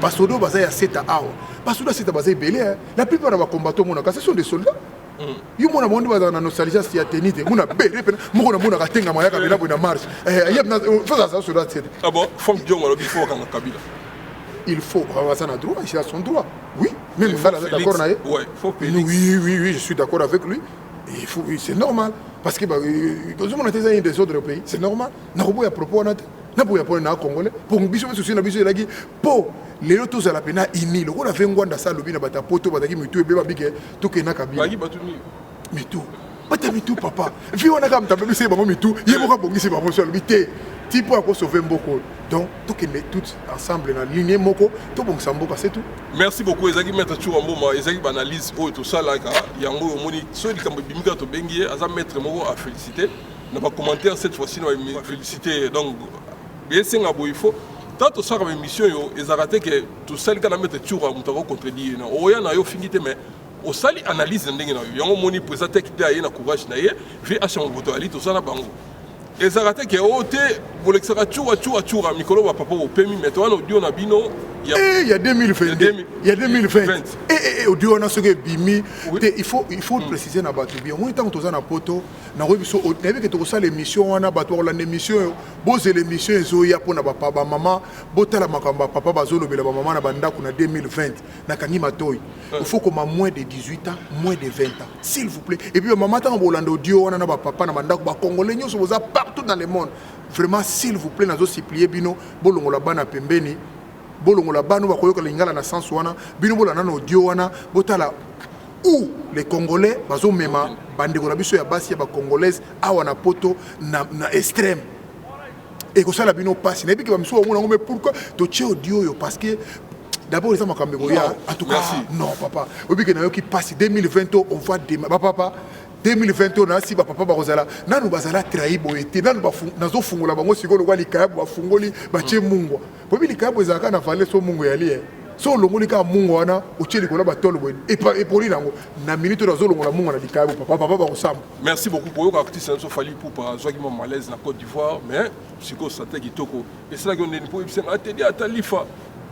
parce que do baza ya 7 ans parce que c'est basé belé la plupart de combattants mon ce sont des soldats yo mona monde baza na nostalgie ya tenite mona belé moko na mona katenga mayaka bela bona marche yebna faut ça soldat c'est ah bon faut que Diongo il faut kana Kabila il faut avoir un droit il a son droit oui même d'accord na ouais faut oui je suis d'accord avec lui il faut c'est normal parce que quand on a des autres pays c'est normal na robo ya propos na na pour ya na congolais pour biso souci na biso elaki po lelo tous à la pena ini loko na vengwanda sa lobi na bata poto bataki mitu ebe babike to ke na Kabila baki batuni mitu bata mitu papa vi wana kam tabe se bango mitu yebo ka bongisi bango so bité tipo ako sauver mboko donc to ke toutes ensemble na ligne moko to bongisa mboka c'est tout. Merci beaucoup ezaki maître Chou Mboma ezaki analyse o to sala ka yango moni so likambo bimika to bengi aza maître moko à féliciter na ba commentaire cette fois-ci na féliciter donc bien c'est ngabo il faut tant to sara émission yo ezarate que to sali kana mettre Chou mutako contredire na oya na yo fingite mais au sali analyse ndenge na yo yango moni présenter kité aye na courage na ye vi acha moto ali to sala bango ezarate que ote bolexaka Chou mikolo ba papa au pemi mais to na audio na bino il y a 2020 il y a 2020 et audio na soke bimi il faut préciser na bato bien on tant toza na poto na rebiso avec to ça l'émission wana bato la émission boze l'émission ezo ya pona papa ba maman botala makamba papa bazolo bela ba maman na banda kuna 2020 na kangi matoyi il faut comme moins de 18 ans moins de 20 ans s'il vous plaît et puis maman tant bolanda audio wana na ba papa na banda ba congolais nyoso boza partout dans le monde vraiment s'il vous plaît nazo supplier bino bolongola bana pembeni bolongola bano bakoyoka lingala na sens wana bino bolana na audio wana botala où les Congolais bazo mema bandeko na biso ya basi ya ba congolaise awa na poto na extrême et ko sala bino passe na biki ba miso ngona ngome pourquoi to che audio yo parce que d'abord les makambo ya en tout cas non papa obiki na yo qui passe 2020 on va démarrer papa 2020 na si ba papa ba kozala nanu bazala trahi boyete nanu ba nazo fungola bango sikolo kwa likayabo ba fungoli ba che mungwa bobi likayabo ezaka na vale so mungu ya lié so longoli ka mungu wana ucheli kola ba tolo boy et poli nango na minute nazo longola mungu na likayabo papa ba kosamba. Merci beaucoup pour yo artiste Sanso Fali pour pas joie qui m'a malaise na Côte d'Ivoire mais siko santé kitoko et c'est là qu'on est pour ibsen ateli atalifa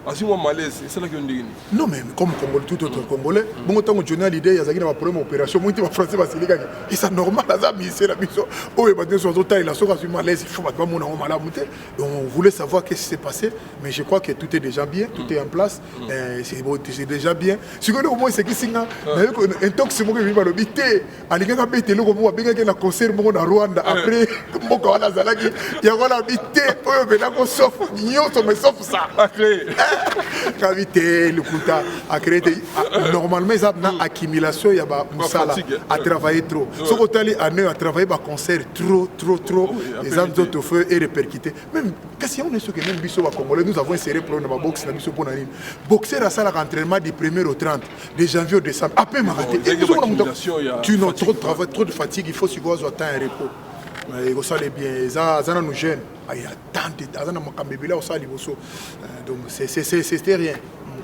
asimo malaise c'est là qu'on dit non mais comme Congolais tout autre Congolais bon tant que journal idée yazaki na problème opération moi ti ba français ba silika et ça normal ça c'est la biso oh ba sur autre taille la soka sur malaise il faut pas mon malamu te on voulait savoir qu'est-ce qui s'est passé mais je crois que tout est déjà bien tout est en place c'est déjà bien si que au moins c'est qui singa un tox mo que viva l'obité alingaka betelo ko mo benga na concert mo na Rwanda après mo ko na zalaki ya ko na bité oyo bena ko sauf nyoto mais sauf ça après cavité le kuta a créé normalement ça na accumulation ya ba musala a travaillé trop ce que tali année a travaillé ba concert trop les autres feux et répercuté même question on est sûr que même biso ba congolais nous avons inséré problème na boxe na biso pona nini boxer à ça l'entraînement du 1er au 30 de janvier au décembre après m'arrêter tu n'as trop de travail trop de fatigue il faut se voir temps et repos mais ça les bien ça nous gêne il y a tant de ça na makambebela ça liboso donc c'est rien.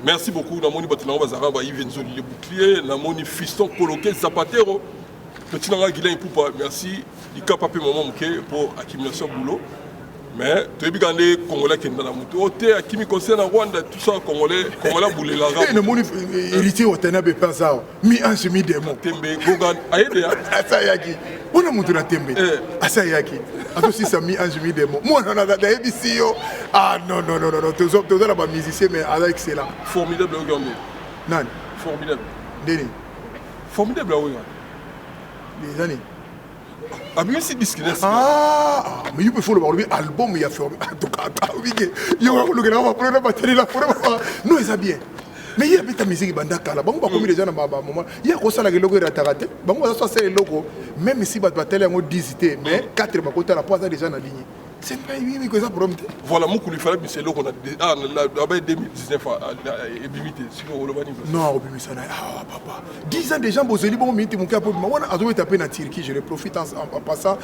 Merci beaucoup na moni batina bazara ba Yvenzo le bouclier na moni fiston coloqué Zapatero petit nanga Guilain Poupa merci il capable maman mke pour accumulation boulot mais tu bi gandé congolais qui na muto oté akimi concerne Rwanda tout ça congolais boulé la rame na moni héritier otana be pas mi ange mi démon tembe gogan ayede ya asayaki ona mutu na tembe asayaki ato si ça mi ange mi démon moi on a ABC yo non tous la ba musicien mais avec excellent formidable Ougandais nan formidable deni formidable Ougandais les années Abimi si disque mais il faut le voir album il a fait en tout cas oui il y a le grand va prendre la batterie là pour nous ça bien mais il y a ta musique bandaka là bango ba komi déjà na ba moment il y a ko sala ke logo ratarate bango ça c'est le logo même si ba batterie en 10 mais 4 ba kota la poise déjà na ligne C'est pas oui que ça problème. Voilà, moi il fallait c'est là qu'on a ah la 2019 et bimité si on le voit. Non, au ça ah papa. 10 ans déjà bozeli bon minute mon cap moi on a dû taper na Turquie, je le profite en passant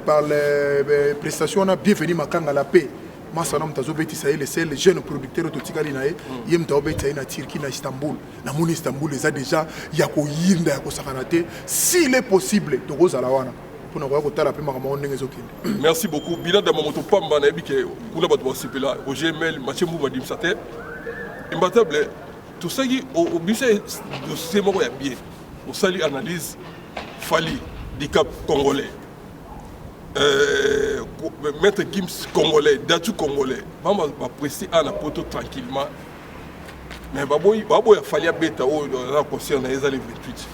par les prestations on a bienvenue makanga la paix. Masana mtazobeti ça le seul jeune producteur autotikali nae yem tawobeti na Turquie na Istanbul na moni Istanbul les a déjà ya ko yinda ya ko sakanate s'il est possible to kozala wana pour na ko tala pe makama ndenge zokende. Merci beaucoup bila da moto pamba na ebike kuna bato ba sipela Roger Mel Machembu badim sate imbattable tout ça qui au bise dossier moko ya bien au sali analyse Fally Dicap congolais Maître Gims congolais, Dadju congolais, maman va presser à la poto tranquillement. Mais baboy a fallu à bêta au la concerne les années 28.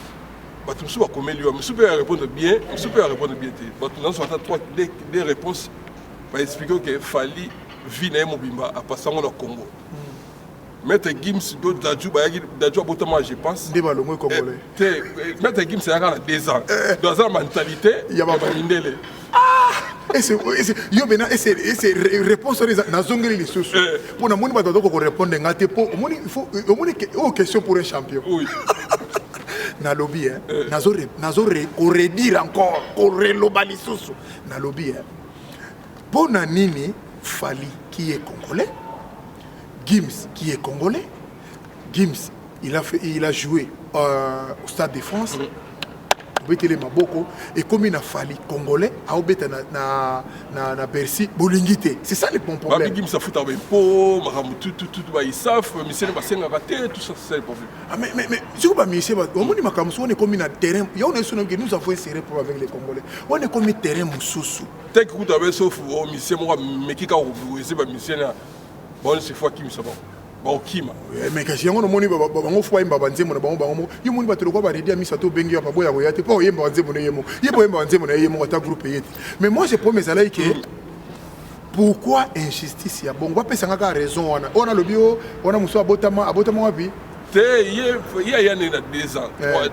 Bah tout ça va comme lui, monsieur peut répondre bien, monsieur peut répondre bien. Bah tout dans ce trois des réponses va expliquer que Fally vit dans Mobimba à passer au Congo. Maître Gims Dadju Dadju abotama je pense. Des ballons congolais. Maître Gims c'est à 2 ans. Dans sa mentalité, il y a pas mindele. Et c'est réponse na zongeli les sources pour na moni bato ko répondre ngate po moni il faut une question pour un champion. Oui. Na lobby nazo redire encore ko relobali source na lobby pour na nini Fally qui est congolais, Gims qui est congolais, Gims il a joué au Stade de France. Betele maboko et comme il a Fally congolais a obeta na Bercy bolingité, c'est ça le bon problème. Babigim ça fout avec po maramu tout ba isaf misene basenga raté tout ça c'est le problème. Ah mais si vous ba misé ba on dit makamuso on est comme na terrain il y a on est sur nous avons serré pour avec les congolais on est comme terrain mususu tek route avec sauf au misé moi mekika ou c'est ba misene bon c'est fois qui me ça bon Okima. Mais quand j'ai on moni bango fois imba nzemo na bango yo moni batelo ko ba redia misa to bengi ya paboya ko yate po yemba nzemo na yemo yebo yemba nzemo na yemo ta groupe yete. Mais moi je promets à que pourquoi injustice ya bongo ba pesanga ka raison on a le bio on a muso abotama wapi il y a 2 ans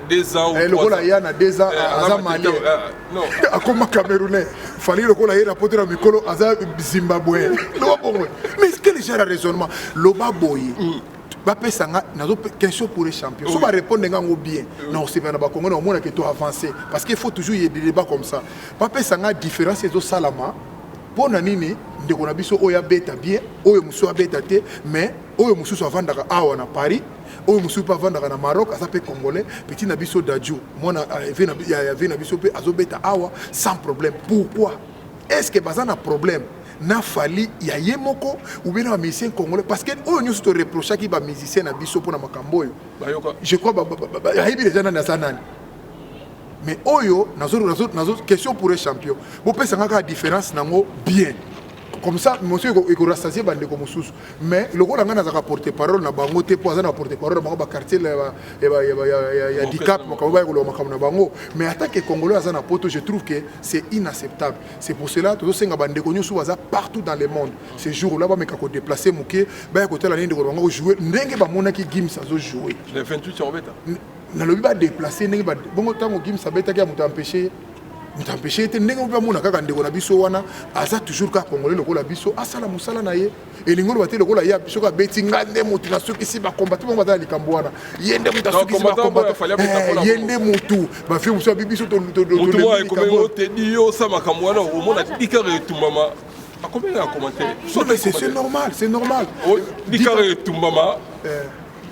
2 ans le gola ya na 2 ans aza malien non akoma camerounais Fally le gola ya rapporter na mikolo aza zimbabwe no bongo mais quel genre de raisonnement loba boye ba pesanga nazo question pour les champions so ba répondre ngango bien non c'est pas na ba Congo na mona que to avancer parce qu'il faut toujours y a des débats comme ça ba pesanga différence ezo salama pour na nini ndeko na biso oya beta bien oyo muso abeta te mais oyo muso so avandaka awa na Paris oyo musu pa vanda na Maroc azape congolais petit na biso Dadju mona avait na biso pe azobeta awa sans problème. Pourquoi est-ce que baza na problème na Fally ya yemoko ou bien na musicien congolais parce que oyo nyuso to reprocher ki ba musicien na biso pona makambo oyo je crois ya hibi les gens na sanani mais oyo nazo question pour un champion bo pesa ngaka différence nango bien comme ça monsieur eko rassasier bande comme sous mais le gars ngana za porter parole na bango te po na porter parole bango ba quartier ya Dicap makaba ya makaba na bango mais attaque que congolais za na poto je trouve que c'est inacceptable. C'est pour cela que senga bande ko nyoso waza partout dans le monde ces jours là ba meka ko déplacer muke ba ya côté la ligne de bango jouer ndenge ba monaki Gims azo jouer le 28 en beta na lobi ba déplacer ndenge ba bongo tango Gims abeta ki amuta empêcher te ndenge mpe mona kaka ndeko na biso wana aza toujours ka congolais lokola biso asala musala na ye elingolo bate lokola ya biso ka beti ngande mutu na soki si ba combattre bongo batala likambo wana yende mutu soki si ba combattre yende mutu ba fi muso bibiso to mutu wa ko te dio sa makambo wana o mona dikare tumama a combien de commentaires c'est normal dikare tumama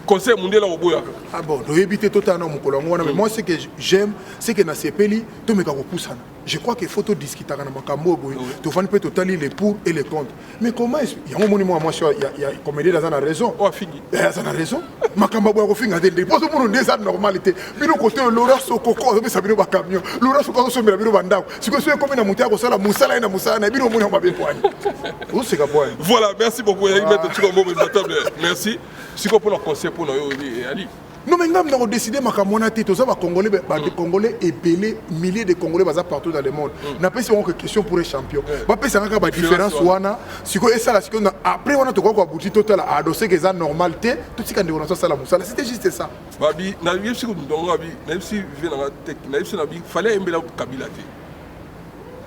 conseil mondial au boya. Ah bon, doit éviter totalement mon collègue. Mais moi, ce que j'aime, c'est que dans ces pays, tout me pousse. Je crois qu'il faut tout discuter avec Makambo. Tu vas peut totalement les pour et les contre. Mais comment est-ce il y a un monument moi il y a comédie dans la raison. Oh fini. Ça a raison. Makambo a refait ngader des pose pour des normalité. Mais le côté Laura Sokoko, mais ça vient pas camion. Laura Sokoko so me biro banda. Si que c'est comme na mutia ko sala musala na musala na biro mona mabe poani. Où c'est ka poani. Voilà, merci beaucoup. Merci. Si qu'on peut leur conseil pour nous Ali. Non mais ngam na décider makamona te to ça va congolais des congolais et belé milliers de congolais bazar partout dans le monde. Na pas c'est une question pour les champions. Ba pesa ngaka ba différence wana siko et ça là siko après on a to quoi abouti total à adosser que ça normalité tout ce qu'on dit on ça la musala c'était juste ça. Babi na yebsi ko ndonga bi na yebsi vient na tek na yebsi na bi fallait embela kabila te.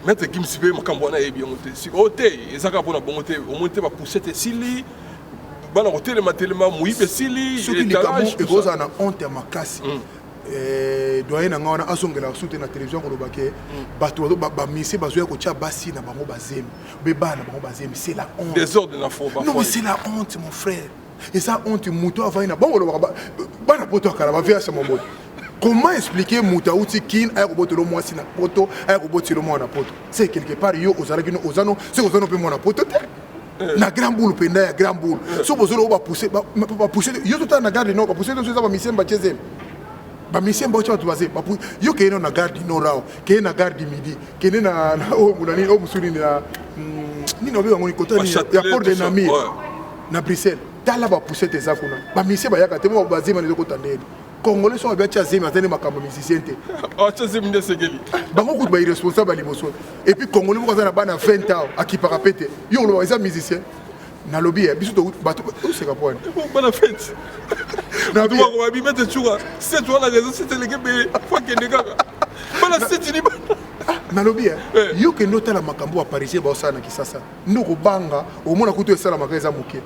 Maître Gims pe makambo na yebi ngote. Si ote ezaka pona bongote au moins te ba poussette sili. Bana hotel matelema muibe sili. Ce qui les camons et gros en honte à ma casse. Doyen na ngona asongela soute na télévision ko lobake bato ba misi bazoya ko tia basi na bango bazemi beba na bango bazemi c'est la honte désordre na fo ba non mais c'est la honte mon frère et ça honte muto avant na bango lobaka bana poto kala ba via sama moto comment expliquer muta uti kin ay ko botelo mwasi na poto ay ko botelo mwa na poto c'est quelque part yo ozalaki no ozano c'est ozano pe mwa na poto te na grand boule penda ya grand boule so bozolo ba pousser yo tout na garde no ba pousser so ba misemba chezem ba mission ba tu baser ba yo ke na garde no rao ke na garde midi ke na o mulani o musuni na ni no be ngoni kota ni ya port de Namir na Bruxelles tala ba pousser tes afuna ba mission ba yaka te mo baser mani ko tandeli congolais so ba tia zema tene makambo musicien te o tia zema de segeli ba ko ba irresponsable liboso et puis congolais ko na bana 20 ans akipaka pete yo lo ba musicien na lobby biso to bato o se kapone bana fête na doit ko ba mettre chura c'est toi la raison c'était les gebe fa kende kaka bana c'est ni na lobby yo ke nota la makambo a parisien ba osana kisasa ndoko banga o mona kuto esala makeza muke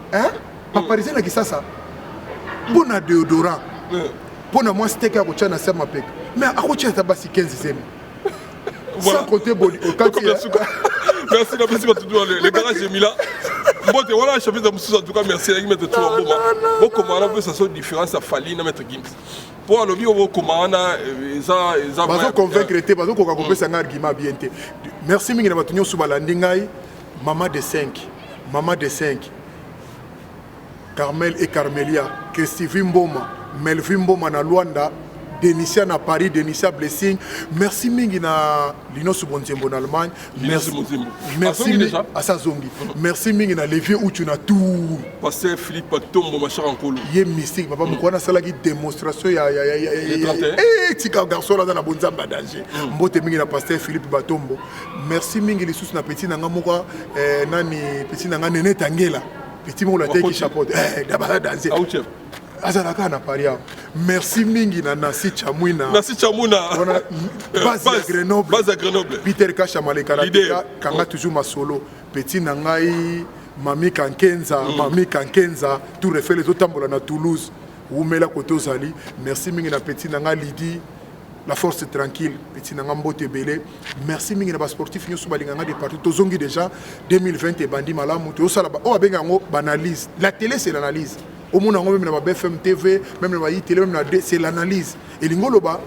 pa parisien na kisasa bona déodorant bona moi steak a ko chana sama pek mais a ko chana basi 15 zemi sans compter body au quartier merci la merci tout le garage est mis là. Bon, voilà, je vais vous en tout cas merci à mettre tout en moment. Bon, comment on a ça soit différence à Fali na mettre Gims. Pour le bio comment on a ça va convaincre te parce qu'on a compris ça argument bien te. Merci mingi na batunyo suba landingai maman de 5 Carmel et Carmelia Christine Mboma Melvin Mboma na Luanda Denisia na Paris, Denisia Blessing. Merci mingi na Lino Subonzembo en Allemagne. Merci à sa zongi. Merci mingi na Levier Outu na tout. Pasteur Philippe Tombo machin en colo. Yé mystique papa mukwana sala ki démonstration ya tika garçon là dans la bonzamba danger. Mbote mingi na pasteur Philippe Batombo. Merci mingi les sous na petit na ngamuka nani petit na ngane tangela. Petit mo la tête qui chapeaute. D'abord danser. Azalaka na paria. Merci mingi na Nasi Chamwina. Nasi Chamwina. Base à Grenoble. Peter Kashamale Karateka kanga toujours ma solo. Petit nangai Mami Kankenza, tout refait les autres tambola na Toulouse. Oumela Koto Zali. Merci mingi na petit nanga Lidi. La force est tranquille. Petit nanga Mbote Belé. Merci mingi na ba sportif nyo subalinganga de partout. Tozongi déjà 2020 et bandi malamu. To sala ba o abenga ngo banalise. La télé c'est l'analyse. Au monde même na BFM TV, même na télé, même na c'est l'analyse. Et lingoloba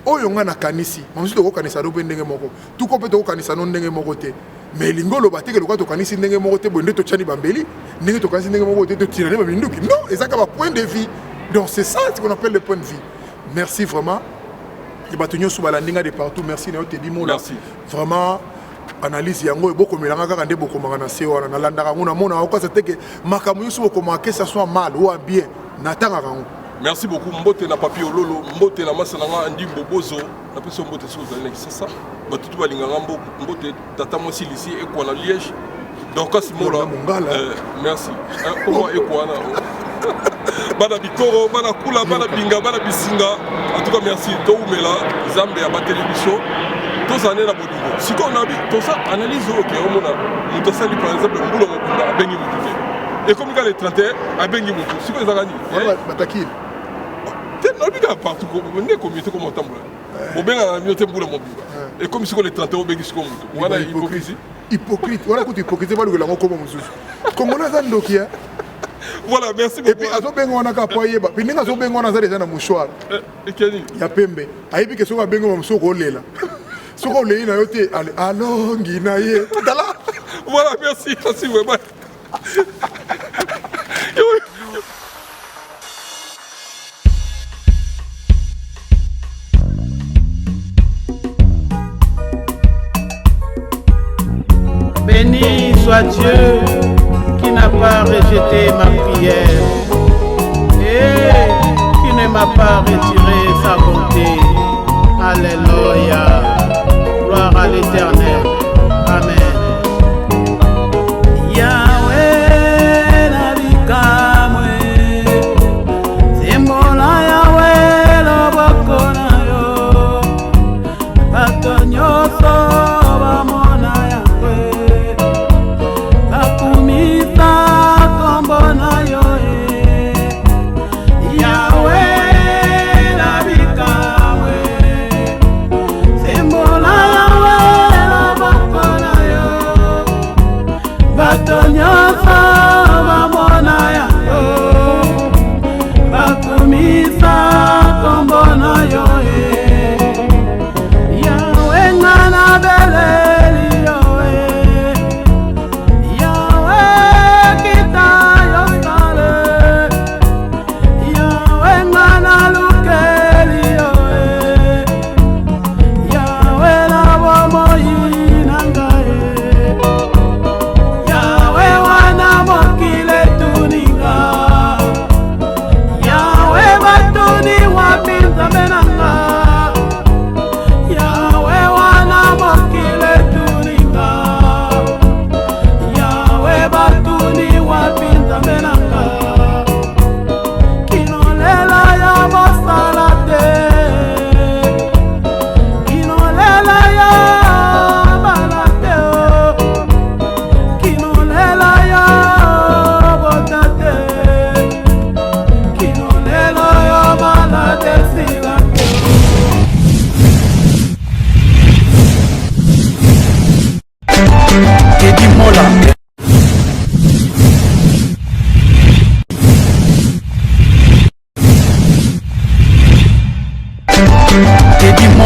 oyo na kanisi. Mamusi to ko kanisa do ndenge moko. Tout ko peut to kanisa non ndenge moko te. Mais lingoloba te ke lokwa to kanisi ndenge moko te bonde to tchani bambeli, ndenge to kanisi ndenge moko te to tirane ba minduki. Non, et ça ka ba point de vue. Donc c'est ça ce qu'on appelle le point de vue. Merci vraiment. Les batonyo sous balandinga de partout. Merci na te di mola. Merci. Vraiment analyse yango boko melanga kaka nde boko mangana se wana na landaka ngona mona okasa teke makamu yusu boko que ça soit mal ou bien natanga kango. Merci beaucoup mbote na papier lolo mbote na masa nga andi bobozo na peso mbote so zalina kisasa batutu balinga ngambo mbote tata mosi lycée et quoi na Liège donc kasi mola merci comment et quoi na bana bikoro bana kula bana binga bana bisinga en tout cas merci to umela zambe ya ba télévision tous années la bodingo si on a vu tout ça analyse ok au monde on sali par exemple mbulo mokunda abengi mutu et comme il y a les 31 abengi mutu si ko ezakani bataki te no biga partout ko ne communauté comme tambula bo benga na miote mbulo mobimba et comme si ko les 31 obengi siko mutu wana hypocrite wala ko hypocrite ba lukela ngoko mususu congolais za ndoki voilà merci beaucoup et puis azo benga wana ka poyeba puis ninga zo benga wana za déjà na mouchoir et keni ya pembe ayibi ke so ka benga musuko olela soko le ina yote alongi na ye dala voilà merci vraiment Béni soit Dieu qui n'a pas rejeté ma prière et qui ne m'a pas retiré sa bonté. Alléluia. Gloire à l'Éternel. Amen. Yahweh nabikamwe Zembola Yahweh loboko na yo Bato nyoso bamona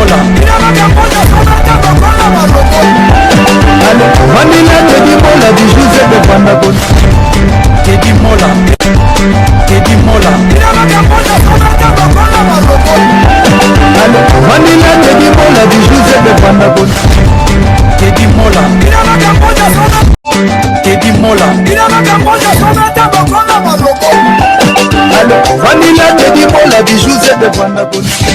Mola Vanilla Teddy Mola di Giuseppe Vandabon Teddy Mola Teddy Mola Vanilla Teddy Mola di Giuseppe Vandabon Teddy Mola Teddy Mola Vanilla Teddy Mola di Giuseppe Vandabon